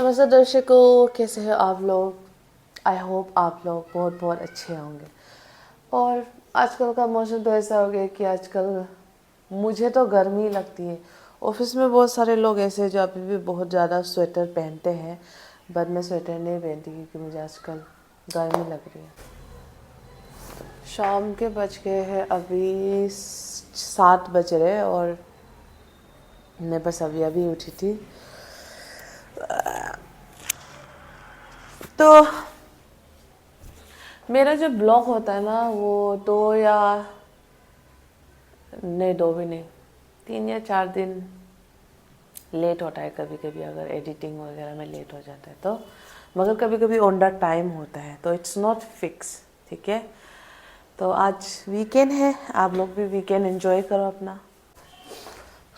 नमस्ते दर्शकों, कैसे हैं आप लोग। आई होप आप लोग बहुत बहुत अच्छे होंगे। और आजकल का मौसम तो ऐसा हो गया कि आजकल मुझे तो गर्मी लगती है। ऑफिस में बहुत सारे लोग ऐसे हैं जो अभी भी बहुत ज़्यादा स्वेटर पहनते हैं, बट मैं स्वेटर नहीं पहनती क्योंकि मुझे आजकल गर्मी लग रही है। शाम के बज गए हैं, अभी 7 बज रहे हैं और मैं बस अभी अभी उठी थी। तो मेरा जो ब्लॉग होता है ना, वो 2 भी नहीं, 3 या 4 दिन लेट होता है कभी कभी, अगर एडिटिंग वगैरह में लेट हो जाता है तो। मगर कभी कभी ऑन द टाइम होता है, तो इट्स नॉट फिक्स, ठीक है। तो आज वीकेंड है, आप लोग भी वीकेंड एंजॉय करो अपना।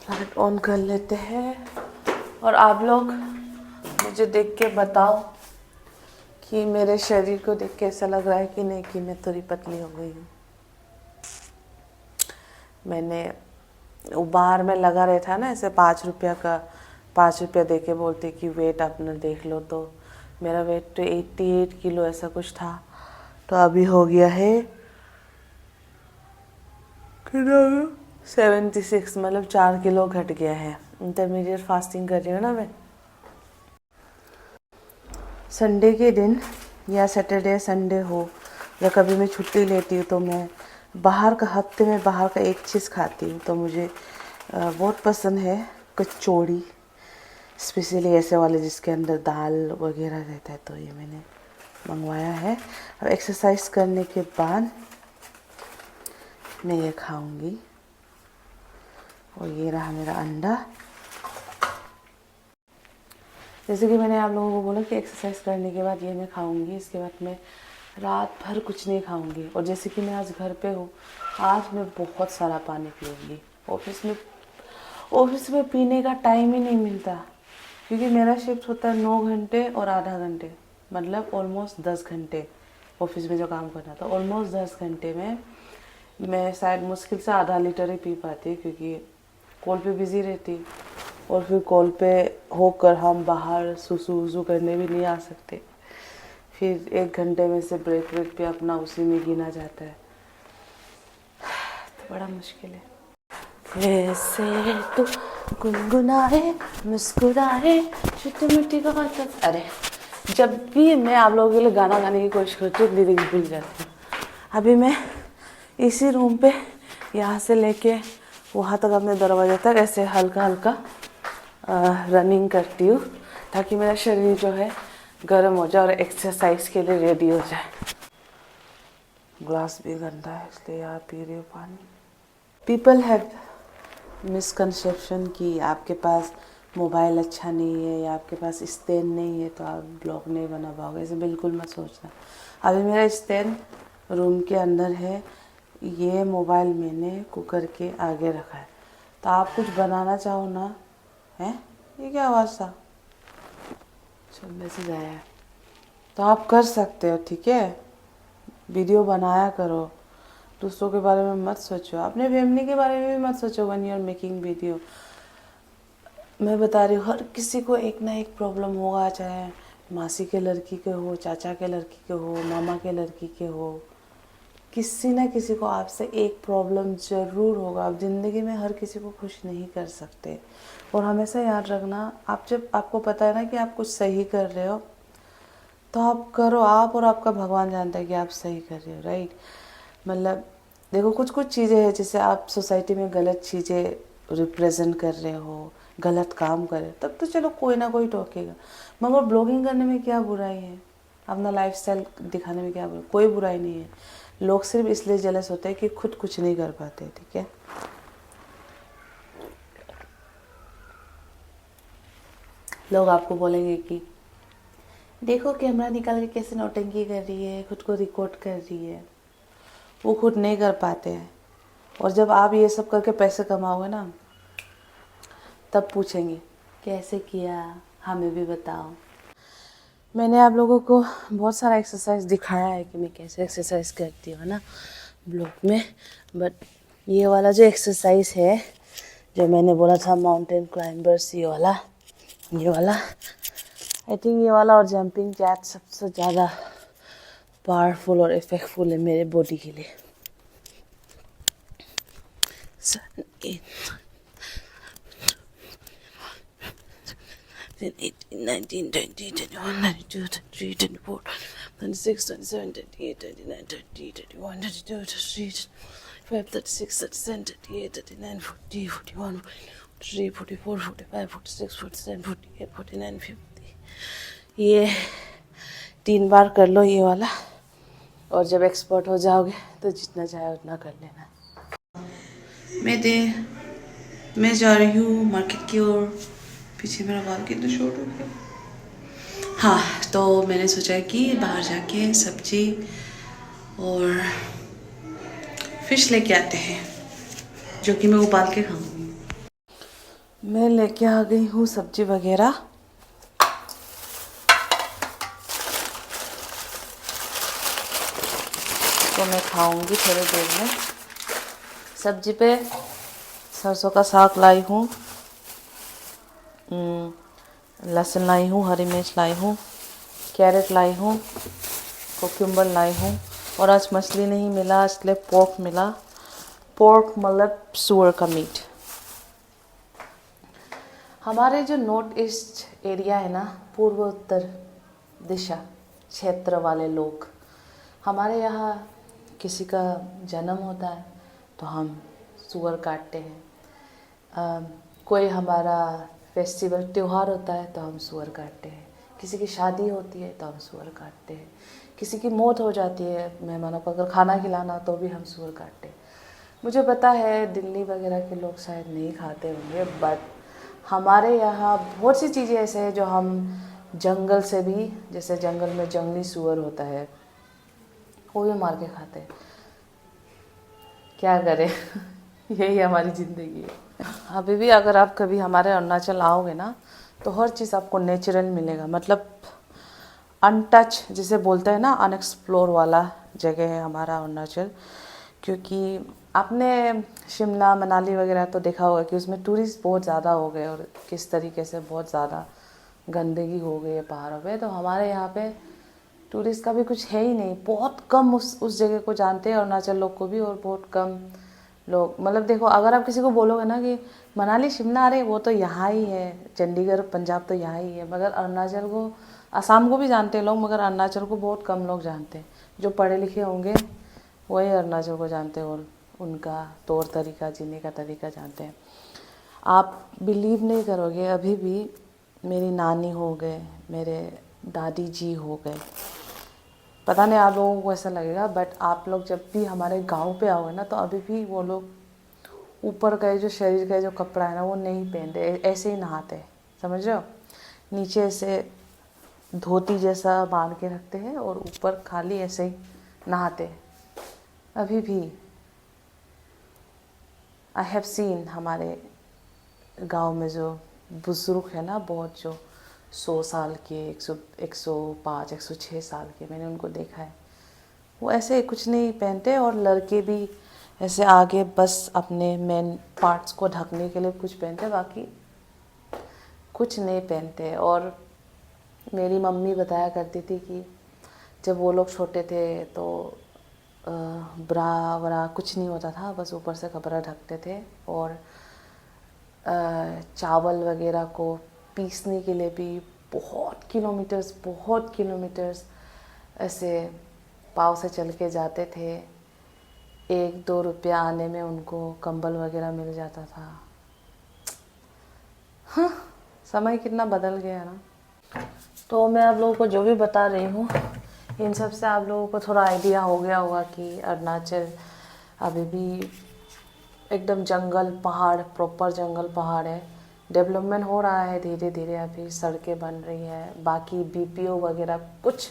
लाइट ऑन कर लेते हैं और आप लोग मुझे देख के बताओ कि मेरे शरीर को देख के ऐसा लग रहा है कि नहीं कि मैं थोड़ी पतली हो गई हूँ। मैंने वो बाहर में लगा रहता ना ऐसे 5 रुपया का, 5 रुपया दे के बोलते कि वेट अपना देख लो, तो मेरा वेट तो 88 किलो ऐसा कुछ था, तो अभी हो गया है 76, मतलब 4 किलो घट गया है। इंटरमीडिएट फास्टिंग कर रही हूँ ना मैं। संडे के दिन या सैटरडे संडे हो या कभी मैं छुट्टी लेती हूँ तो मैं बाहर का, हफ्ते में बाहर का एक चीज़ खाती हूँ। तो मुझे बहुत पसंद है कचौड़ी, स्पेशली ऐसे वाले जिसके अंदर दाल वगैरह रहता है, तो ये मैंने मंगवाया है। और एक्सरसाइज करने के बाद मैं ये खाऊंगी। और ये रहा मेरा अंडा। जैसे कि मैंने आप लोगों को बोला कि एक्सरसाइज करने के बाद ये मैं खाऊंगी, इसके बाद मैं रात भर कुछ नहीं खाऊंगी। और जैसे कि मैं आज घर पे हूँ, आज मैं बहुत सारा पानी पीऊँगी। ऑफिस में पीने का टाइम ही नहीं मिलता, क्योंकि मेरा शिफ्ट होता है 9 घंटे और आधा घंटे, मतलब ऑलमोस्ट 10 घंटे ऑफिस में जो काम करना था। ऑलमोस्ट 10 घंटे में मैं शायद मुश्किल से आधा लीटर ही पी पाती, क्योंकि कॉल पे बिज़ी रहती और फिर कॉल पे होकर हम बाहर सुसु वसू करने भी नहीं आ सकते। फिर 1 घंटे में से ब्रेक पे अपना उसी में गिना जाता है, तो बड़ा मुश्किल है। वैसे तो गुनगुनाए मुस्कुराए छोटी मोटी बात। अरे जब भी मैं आप लोगों के लिए गाना गाने की कोशिश करती हूँ, लिरिक्स भूल जाती हूँ। अभी मैं इसी रूम पे यहाँ से लेके वहाँ तक अपने दरवाजे तक ऐसे हल्का हल्का रनिंग करती हूँ, ताकि मेरा शरीर जो है गर्म हो जाए और एक्सरसाइज के लिए रेडी हो जाए। ग्लास भी गंदा है इसलिए यहाँ पी रही हूँ पानी। पीपल हैव मिसकंसेप्शन कि आपके पास मोबाइल अच्छा नहीं है या आपके पास स्टैंड नहीं है तो आप ब्लॉग नहीं बना पाओगे। ऐसे बिल्कुल मत सोचना। अभी मेरा स्टैंड रूम के अंदर है, ये मोबाइल मैंने कुकर के आगे रखा है। तो आप कुछ बनाना चाहो ना, है ये क्या आवाज़ था, चल मैसेज आया है, तो आप कर सकते हो, ठीक है। वीडियो बनाया करो, दूसरों के बारे में मत सोचो, अपने फैमिली के बारे में भी मत सोचो when you are making video. मैं बता रही हूँ, हर किसी को एक ना एक प्रॉब्लम होगा, चाहे मासी के लड़की के हो, चाचा के लड़की के हो, मामा के लड़की के हो, किसी ना किसी को आपसे एक प्रॉब्लम ज़रूर होगा। आप ज़िंदगी में हर किसी को खुश नहीं कर सकते। और हमेशा याद रखना, आप जब आपको पता है ना कि आप कुछ सही कर रहे हो तो आप करो। आप और आपका भगवान जानता है कि आप सही कर रहे हो, राइट। मतलब देखो, कुछ कुछ चीज़ें हैं जैसे आप सोसाइटी में गलत चीज़ें रिप्रेजेंट कर रहे हो, गलत काम कर रहे हो, तब तो चलो कोई ना कोई टोकेगा। मगर ब्लॉगिंग करने में क्या बुराई है, अपना लाइफस्टाइल दिखाने में क्या बुराई, कोई बुराई नहीं है। लोग सिर्फ इसलिए जेलस होते हैं कि खुद कुछ नहीं कर पाते, ठीक है। लोग आपको बोलेंगे कि देखो कैमरा निकाल के कैसे नौटंकी कर रही है, खुद को रिकॉर्ड कर रही है। वो खुद नहीं कर पाते हैं। और जब आप ये सब करके पैसे कमाओगे ना, तब पूछेंगे कैसे किया, हमें भी बताओ। मैंने आप लोगों को बहुत सारा एक्सरसाइज दिखाया है कि मैं कैसे एक्सरसाइज करती हूँ ना ब्लॉग में, बट ये वाला जो एक्सरसाइज है जो मैंने बोला था माउंटेन क्लाइंबर्स, ये वाला आई थिंक ये वाला और जंपिंग जैक सबसे ज़्यादा पावरफुल और इफेक्टफुल है मेरे बॉडी के लिए। 7, 8, 18, 19, 20, 21, 22, 23, 24, 26, 27, 28, 29, 30, 31, 32, 33, 35, 36, 37, 38, 39, 40, 41, 43, 44, 45, 46, 47, 48, 49, 50। ये 3 बार कर लो ये वाला, और जब एक्सपर्ट हो जाओगे तो जितना चाहे उतना कर लेना। मैं जा रही हूँ मार्केट की ओर। पीछे मेरा बाल कितना शॉर्ट हो गया। हाँ, तो मैंने सोचा कि बाहर जाके सब्जी और फिश लेके आते हैं, जो कि मैं उबाल के खाऊंगी। मैं लेके आ गई हूँ सब्जी वगैरह। तो मैं खाऊंगी थोड़ी देर में। सब्जी पे सरसों का साग लाई हूँ, लहसुन लाई हूँ, हरी मिर्च लाई हूँ, कैरेट लाई हूँ, कुकुम्बर लाई हूँ। और आज मछली नहीं मिला, इसलिए पोर्क मिला। पोर्क मतलब सूअर का मीट। हमारे जो नॉर्थ ईस्ट एरिया है ना, पूर्व उत्तर दिशा क्षेत्र वाले लोग, हमारे यहाँ किसी का जन्म होता है तो हम सूअर काटते हैं। कोई हमारा फेस्टिवल त्यौहार होता है तो हम सूअर काटते हैं। किसी की शादी होती है तो हम सूअर काटते हैं। किसी की मौत हो जाती है, मेहमानों को अगर खाना खिलाना तो भी हम सूअर काटते हैं। मुझे पता है दिल्ली वगैरह के लोग शायद नहीं खाते होंगे, बट हमारे यहाँ बहुत सी चीज़ें ऐसे हैं जो हम जंगल से भी, जैसे जंगल में जंगली सूअर होता है, वो भी मार के खाते हैं। क्या करें यही हमारी ज़िंदगी है। अभी भी अगर आप कभी हमारे अरुणाचल आओगे ना, तो हर चीज़ आपको नेचुरल मिलेगा। मतलब अनटच जिसे बोलते हैं ना, अनएक्सप्लोर वाला जगह है हमारा अरुणाचल। क्योंकि आपने शिमला मनाली वगैरह तो देखा होगा कि उसमें टूरिस्ट बहुत ज़्यादा हो गए और किस तरीके से बहुत ज़्यादा गंदगी हो गई है पहाड़ों पे। तो हमारे यहाँ पे टूरिस्ट का भी कुछ है ही नहीं। बहुत कम उस जगह को जानते हैं, अरुणाचल लोग को भी, और बहुत कम लोग, मतलब देखो अगर आप किसी को बोलोगे ना कि मनाली शिमला, अरे वो तो यहाँ ही है, चंडीगढ़ पंजाब तो यहाँ ही है, मगर अरुणाचल को, असम को भी जानते हैं लोग, मगर अरुणाचल को बहुत कम लोग जानते हैं। जो पढ़े लिखे होंगे वही अरुणाचल को जानते हैं और उनका तौर तरीका, जीने का तरीका जानते हैं। आप बिलीव नहीं करोगे, अभी भी मेरी नानी हो गए, मेरे दादी जी हो गए, पता नहीं आप लोगों को ऐसा लगेगा, बट आप लोग जब भी हमारे गांव पे आओगे ना, तो अभी भी वो लोग ऊपर का जो शरीर का जो कपड़ा है ना, वो नहीं पहनते, ऐसे ही नहाते, समझ रहे हो। नीचे से धोती जैसा बांध के रखते हैं और ऊपर खाली ऐसे ही नहाते। अभी भी आई हैव सीन हमारे गांव में जो बुज़ुर्ग है ना, बहुत, जो 100 साल के, 105, 106 साल के, मैंने उनको देखा है। वो ऐसे कुछ नहीं पहनते, और लड़के भी ऐसे आगे बस अपने मेन पार्ट्स को ढकने के लिए कुछ पहनते, बाकी कुछ नहीं पहनते। और मेरी मम्मी बताया करती थी कि जब वो लोग छोटे थे तो ब्रा वरा कुछ नहीं होता था, बस ऊपर से कपड़ा ढकते थे। और चावल वगैरह को पीसने के लिए भी बहुत किलोमीटर्स ऐसे पाँव से चल के जाते थे। 1-2 रुपया आने में उनको कंबल वगैरह मिल जाता था। हाँ, समय कितना बदल गया ना। तो मैं आप लोगों को जो भी बता रही हूँ, इन सब से आप लोगों को थोड़ा आइडिया हो गया होगा कि अरुणाचल अभी भी एकदम जंगल पहाड़, प्रॉपर जंगल पहाड़ है। डेवलपमेंट हो रहा है धीरे धीरे, अभी सड़कें बन रही है, बाकी बीपीओ वगैरह कुछ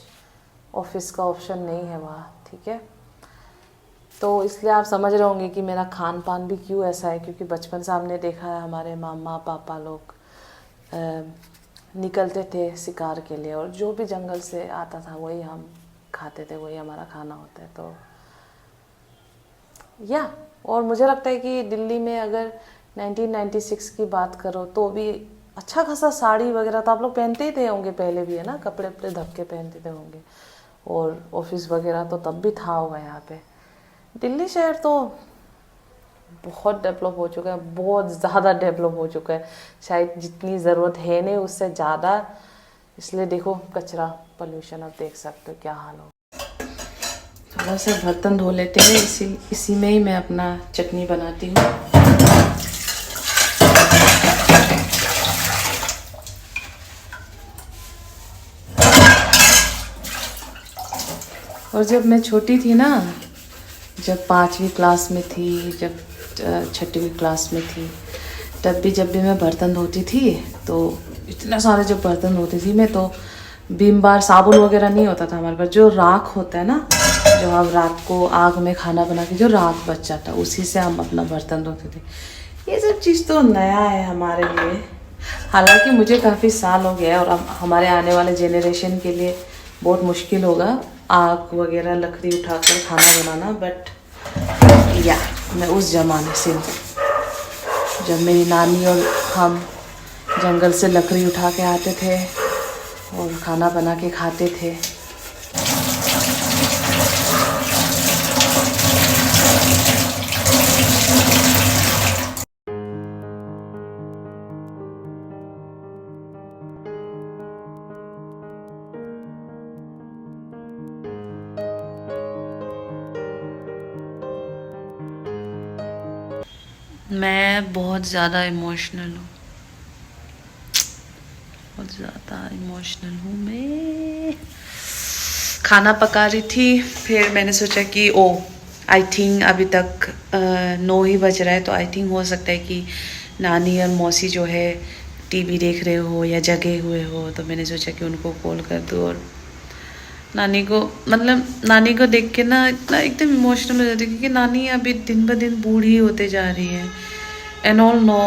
ऑफिस का ऑप्शन नहीं है वहाँ, ठीक है। तो इसलिए आप समझ रहे होंगे कि मेरा खान पान भी क्यों ऐसा है, क्योंकि बचपन से हमने देखा है हमारे मामा पापा लोग निकलते थे शिकार के लिए, और जो भी जंगल से आता था वही हम खाते थे, वही हमारा खाना होता है। तो और मुझे लगता है कि दिल्ली में अगर 1996 की बात करो तो भी अच्छा खासा साड़ी वगैरह तो आप लोग पहनते ही थे होंगे पहले भी, है ना, कपड़े वपड़े ढक के पहनते थे होंगे, और ऑफिस वगैरह तो तब भी था होगा यहाँ पे। दिल्ली शहर तो बहुत डेवलप हो चुका है, बहुत ज़्यादा डेवलप हो चुका है, शायद जितनी ज़रूरत है नहीं उससे ज़्यादा। इसलिए देखो कचरा, पोल्यूशन, आप देख सकते हो क्या हाल हो। थोड़ा सा बर्तन धो लेते हैं, इसी में ही मैं अपना चटनी बनाती हूँ। और जब मैं छोटी थी ना, जब 5वीं क्लास में थी, जब 6वीं क्लास में थी, तब भी जब भी मैं बर्तन धोती थी तो इतने सारे जब बर्तन धोती थी मैं, तो बीम बार साबुन वगैरह नहीं होता था हमारे पास। जो राख होता है ना, जो हम रात को आग में खाना बना के जो राख बच जाता, उसी से हम अपना बर्तन धोते थे। ये सब चीज़ तो नया है हमारे लिए, हालांकि मुझे काफ़ी साल हो गया है, और हमारे आने वाले जेनरेशन के लिए बहुत मुश्किल होगा आग वगैरह लकड़ी उठाकर खाना बनाना। बट या मैं उस ज़माने से हूँ जब मेरी नानी और हम जंगल से लकड़ी उठा के आते थे और खाना बना के खाते थे। मैं बहुत ज़्यादा इमोशनल हूँ, बहुत ज़्यादा इमोशनल हूँ मैं। खाना पका रही थी, फिर मैंने सोचा कि आई थिंक अभी तक 9 ही बज रहा है, तो आई थिंक हो सकता है कि नानी और मौसी जो है टीवी देख रहे हो या जगे हुए हो, तो मैंने सोचा कि उनको कॉल कर दूँ। और नानी को देख के ना इतना एकदम इमोशनल हो जाती है, क्योंकि नानी अभी दिन ब दिन बूढ़ी होते जा रही है। एंड ऑल नो,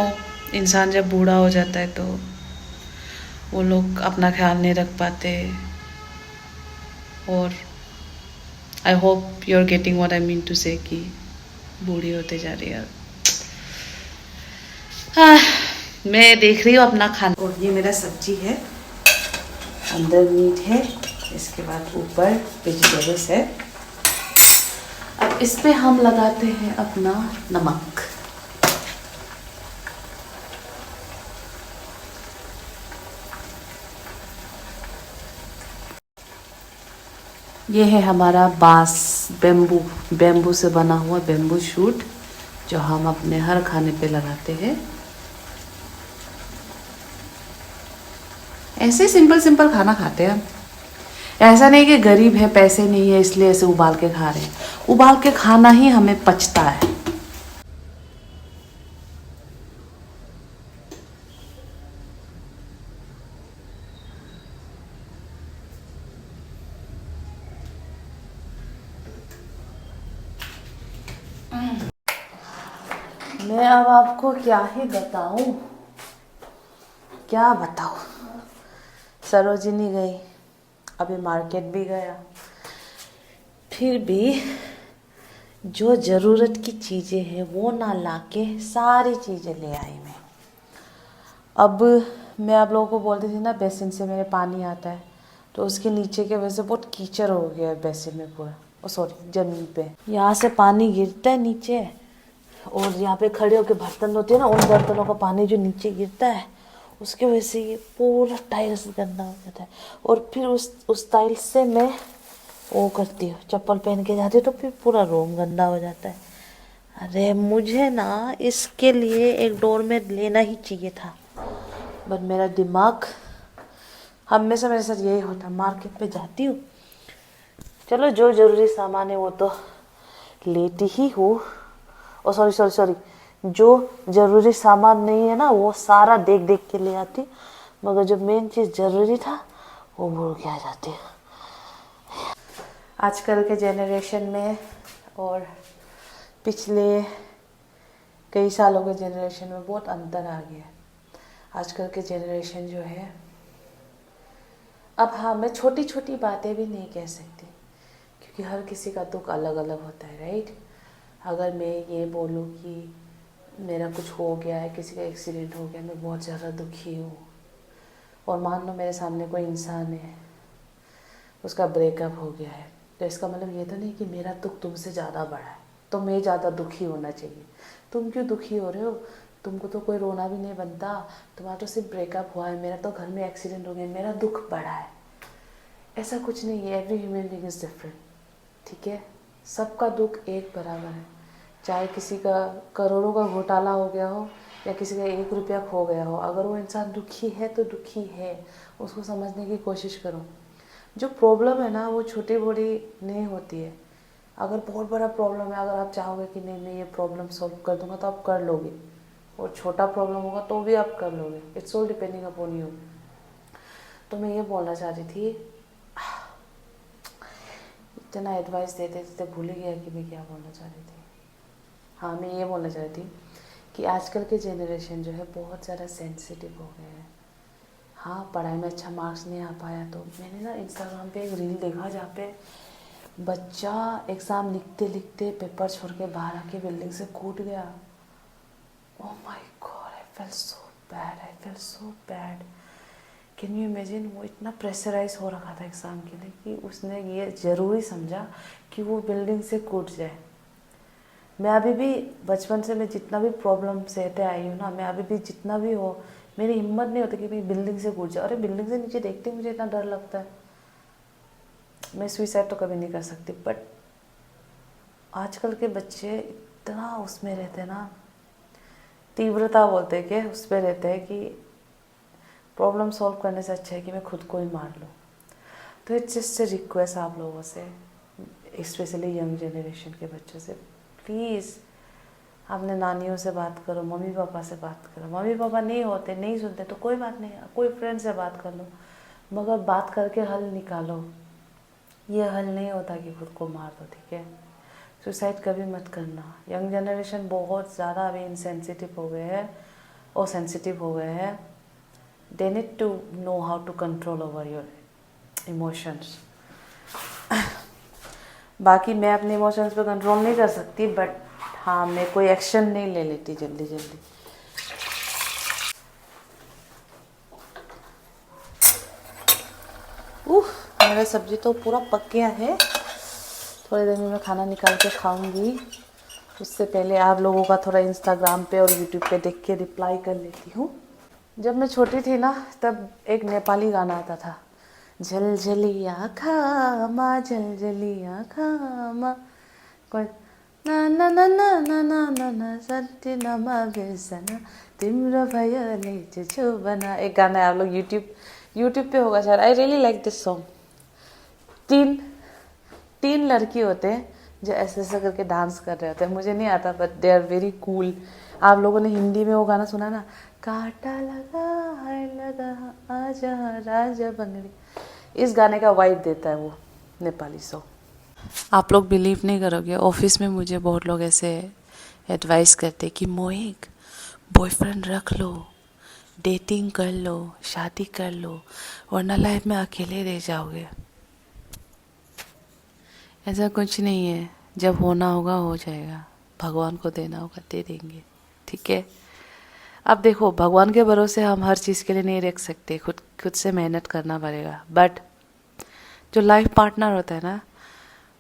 इंसान जब बूढ़ा हो जाता है तो वो लोग अपना ख्याल नहीं रख पाते। और I hope you are getting what I mean to say, कि बूढ़ी होते जा रही है। मैं देख रही हूँ अपना खाना, और ये मेरा सब्जी है, अंदर मीट है, इसके बाद ऊपर वेजिटेबल्स है। अब इस पे हम लगाते हैं अपना नमक। ये है हमारा बांस, बेम्बू से बना हुआ बेम्बू शूट, जो हम अपने हर खाने पे लगाते हैं। ऐसे सिंपल सिंपल खाना खाते हैं हम। ऐसा नहीं कि गरीब है, पैसे नहीं है इसलिए ऐसे उबाल के खा रहे हैं। उबाल के खाना ही हमें पचता है। मैं अब आपको क्या ही बताऊं, क्या बताऊं। सरोजिनी गई, अभी मार्केट भी गया, फिर भी जो ज़रूरत की चीज़ें हैं वो ना लाके सारी चीज़ें ले आई मैं। अब मैं आप लोगों को बोलती थी ना, बेसिन से मेरे पानी आता है, तो उसके नीचे के वजह से बहुत कीचड़ हो गया है बेसिन में पूरा, सॉरी ज़मीन पे। यहाँ से पानी गिरता है नीचे, और यहाँ पे खड़े होकर बर्तन धोते हैं ना, उन बर्तनों का पानी जो नीचे गिरता है, उसके वजह से ये पूरा टाइल्स गंदा हो जाता है। और फिर उस टाइल्स से मैं वो करती हूँ, चप्पल पहन के जाती हूँ, तो फिर पूरा रूम गंदा हो जाता है। अरे मुझे ना इसके लिए एक डोरमेट लेना ही चाहिए था, बट मेरा दिमाग हमेशा मेरे साथ यही होता, मार्केट पे जाती हूँ, चलो जो ज़रूरी सामान है वो तो लेती ही हूँ, ओ सॉरी, जो ज़रूरी सामान नहीं है ना वो सारा देख देख के ले आती, मगर जो मेन चीज़ ज़रूरी था वो भूल के आ जाती है। आजकल के जेनरेशन में और पिछले कई सालों के जेनरेशन में बहुत अंतर आ गया है। आजकल के जेनरेशन जो है, अब हाँ, मैं छोटी छोटी बातें भी नहीं कह सकती, क्योंकि हर किसी का दुख अलग अलग होता है, राइट। अगर मैं ये बोलूँ कि मेरा कुछ हो गया है, किसी का एक्सीडेंट हो गया, मैं बहुत ज़्यादा दुखी हूँ, और मान लो मेरे सामने कोई इंसान है, उसका ब्रेकअप हो गया है, तो इसका मतलब ये तो नहीं कि मेरा दुख तुमसे ज़्यादा बड़ा है, तो मैं ज़्यादा दुखी होना चाहिए। तुम क्यों दुखी हो रहे हो? तुमको तो कोई रोना भी नहीं बनता, तुम्हारा तो सिर्फ ब्रेकअप हुआ है, मेरा तो घर में एक्सीडेंट हो गया, मेरा दुख बड़ा है। ऐसा कुछ नहीं है, every human being is different, ठीक है? सबका दुख एक बराबर है, चाहे किसी का करोड़ों का घोटाला हो गया हो या किसी का 1 रुपया खो गया हो, अगर वो इंसान दुखी है तो दुखी है, उसको समझने की कोशिश करो। जो प्रॉब्लम है ना वो छोटी बड़ी नहीं होती है। अगर बहुत बड़ा प्रॉब्लम है, अगर आप चाहोगे कि नहीं मैं ये प्रॉब्लम सॉल्व कर दूंगा तो आप कर लोगे, और छोटा प्रॉब्लम होगा तो भी आप कर लोगे। It's all depending upon you. तो मैं ये बोलना चाह रही थी, इतना एडवाइस देते देते भूल ही गया कि मैं क्या बोलना चाह रही थी। हाँ, मैं ये बोलना चाह रही थी कि आजकल के जनरेशन जो है बहुत ज़्यादा सेंसिटिव हो गए हैं। हाँ, पढ़ाई में अच्छा मार्क्स नहीं आ पाया तो मैंने ना इंस्टाग्राम पे एक रील देखा जहाँ पे बच्चा एग्ज़ाम लिखते लिखते पेपर छोड़ के बाहर आके बिल्डिंग से कूद गया। Oh my God, I fail so bad, I fail so bad. Can you imagine? वो इतना प्रेशराइज हो रखा था एग्ज़ाम के लिए कि उसने ये ज़रूरी समझा कि वो बिल्डिंग से कूद जाए। मैं अभी भी बचपन से मैं जितना भी प्रॉब्लम सहते आई हूँ ना, मैं अभी भी जितना भी हो, मेरी हिम्मत नहीं होती कि मैं बिल्डिंग से कूद जाऊँ। अरे बिल्डिंग से नीचे देखते ही मुझे इतना डर लगता है, मैं सुइसाइड तो कभी नहीं कर सकती। बट आजकल के बच्चे इतना उसमें रहते हैं ना, तीव्रता बोलते हैं कि उस पर रहते हैं कि प्रॉब्लम सॉल्व करने से अच्छा है कि मैं खुद को ही मार लूँ। तो इट्स जस्ट ए रिक्वेस्ट आप लोगों से, स्पेशली यंग जनरेशन के बच्चों से, प्लीज़ अपने नानियों से बात करो, मम्मी पापा से बात करो। मम्मी पापा नहीं होते, नहीं सुनते तो कोई बात नहीं, कोई फ्रेंड से बात कर लो, मगर बात करके हल निकालो। ये हल नहीं होता कि खुद को मार दो, ठीक है? सुसाइड कभी मत करना। यंग जनरेशन बहुत ज़्यादा अभी इनसेंसिटिव हो गए हैं और सेंसिटिव हो गए हैं। They need to know how to control over your emotions. बाकी मैं अपने इमोशंस पे कंट्रोल नहीं कर सकती, बट हाँ, मैं कोई एक्शन नहीं ले लेती जल्दी जल्दी। मेरा सब्जी तो पूरा पक गया है, थोड़ी देर में मैं खाना निकाल के खाऊंगी। उससे पहले आप लोगों का थोड़ा इंस्टाग्राम पे और यूट्यूब पे देख के रिप्लाई कर लेती हूँ। जब मैं छोटी थी ना, तब एक नेपाली गाना आता था, झलझलिया खामा झलझलिया खामा, कोई ना ना ना ना ना ना ना ना सत्य नमा बेसना तिम्रो भयो ले छो बना। एक गाना है, आप लोग यूट्यूब पे होगा शायद। I really like this song. तीन लड़की होते हैं जो ऐसे ऐसे करके डांस कर रहे होते हैं, मुझे नहीं आता but they are very cool. आप लोगों ने हिंदी में वो गाना सुना ना, काटा लगा है लगा आजा राजा बंगड़ी, इस गाने का वाइब देता है वो नेपाली सॉन्ग। आप लोग बिलीव नहीं करोगे, ऑफिस में मुझे बहुत लोग ऐसे एडवाइस करते कि मोहिक बॉयफ्रेंड रख लो, डेटिंग कर लो, शादी कर लो, वरना लाइफ में अकेले रह जाओगे। ऐसा कुछ नहीं है, जब होना होगा हो जाएगा, भगवान को देना होगा दे देंगे, ठीक है? अब देखो, भगवान के भरोसे हम हर चीज़ के लिए नहीं रख सकते, खुद से मेहनत करना पड़ेगा। बट जो लाइफ पार्टनर होता है ना,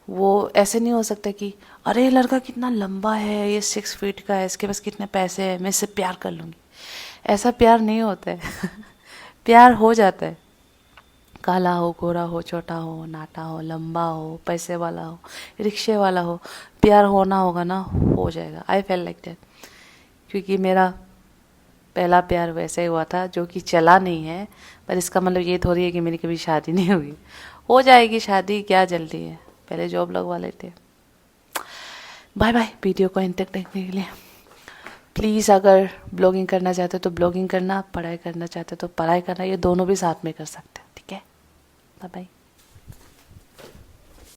वो ऐसे नहीं हो सकता कि अरे ये लड़का कितना लंबा है, ये 6 फीट का है, इसके पास कितने पैसे हैं, मैं इससे प्यार कर लूँगी। ऐसा प्यार नहीं होता है प्यार हो जाता है, काला हो, गोरा हो, छोटा हो, नाटा हो, लंबा हो, पैसे वाला हो, रिक्शे वाला हो, प्यार होना होगा ना, हो जाएगा। आई फेल लाइक दैट, क्योंकि मेरा पहला प्यार वैसे ही हुआ था जो कि चला नहीं है। पर इसका मतलब ये थोड़ी है कि मेरी कभी शादी नहीं हुई। हो जाएगी शादी, क्या जल्दी है, पहले जॉब लगवा लेते। Bye bye. वीडियो को एंड तक देखने के लिए प्लीज़, अगर ब्लॉगिंग करना चाहते हो तो ब्लॉगिंग करना, पढ़ाई करना चाहते हो तो पढ़ाई करना, ये दोनों भी साथ में कर सकते हैं, ठीक है? Bye bye.